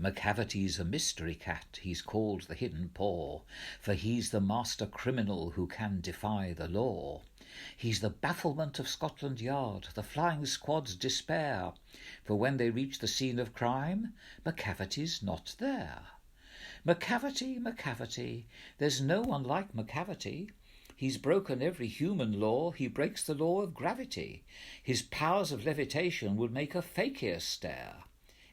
McCavity's a mystery cat, he's called the hidden paw, for he's the master criminal who can defy the law. He's the bafflement of Scotland Yard, the flying squad's despair, for when they reach the scene of crime, McCavity's not there. McCavity, McCavity, there's no one like McCavity. He's broken every human law, he breaks the law of gravity. His powers of levitation would make a fakir stare.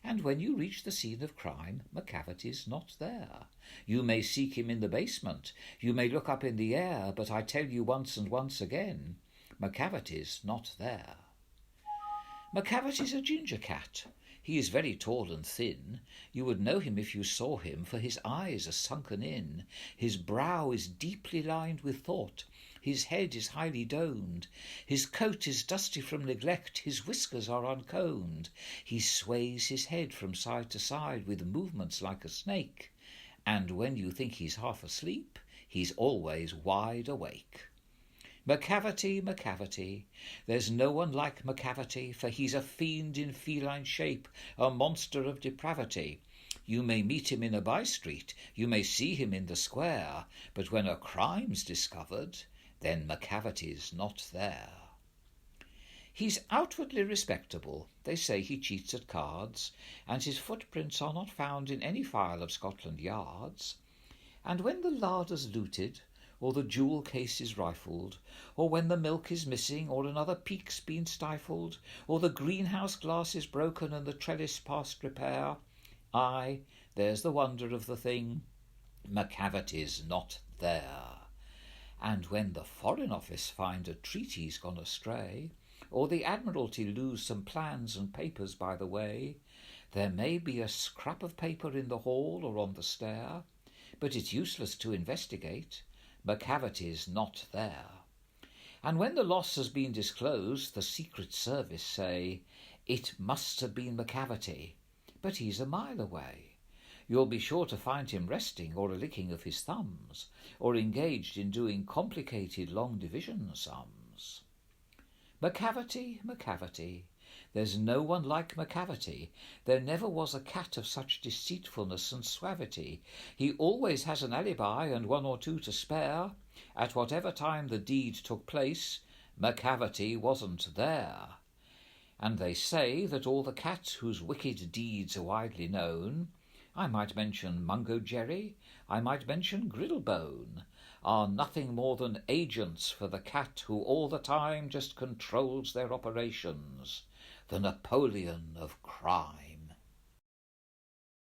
And when you reach the scene of crime, McCavity's not there. You may seek him in the basement, you may look up in the air, but I tell you once and once again, McCavity's not there. McCavity's a ginger cat. He is very tall and thin. You would know him if you saw him, for his eyes are sunken in. His brow is deeply lined with thought. His head is highly domed. His coat is dusty from neglect. His whiskers are uncombed. He sways his head from side to side with movements like a snake. And when you think he's half asleep, he's always wide awake. McCavity, McCavity, there's no one like McCavity, for he's a fiend in feline shape, a monster of depravity. You may meet him in a by-street, you may see him in the square, but when a crime's discovered, then McCavity's not there. He's outwardly respectable. They say he cheats at cards, and his footprints are not found in any file of Scotland Yards. And when the larder's looted, or the jewel case is rifled, or when the milk is missing, or another peak's been stifled, or the greenhouse glass is broken and the trellis past repair, aye, there's the wonder of the thing, McCavity's not there. And when the Foreign Office find a treaty's gone astray, or the Admiralty lose some plans and papers by the way, there may be a scrap of paper in the hall or on the stair, but it's useless to investigate, McCavity's not there. And when the loss has been disclosed, the Secret Service say, it must have been McCavity, but he's a mile away. You'll be sure to find him resting or a licking of his thumbs, or engaged in doing complicated long division sums. McCavity, McCavity, there's no one like McCavity. There never was a cat of such deceitfulness and suavity. He always has an alibi and one or two to spare. At whatever time the deed took place, McCavity wasn't there. And they say that all the cats whose wicked deeds are widely known, I might mention Mungo Jerry, I might mention Griddlebone, are nothing more than agents for the cat who all the time just controls their operations, the Napoleon of crime.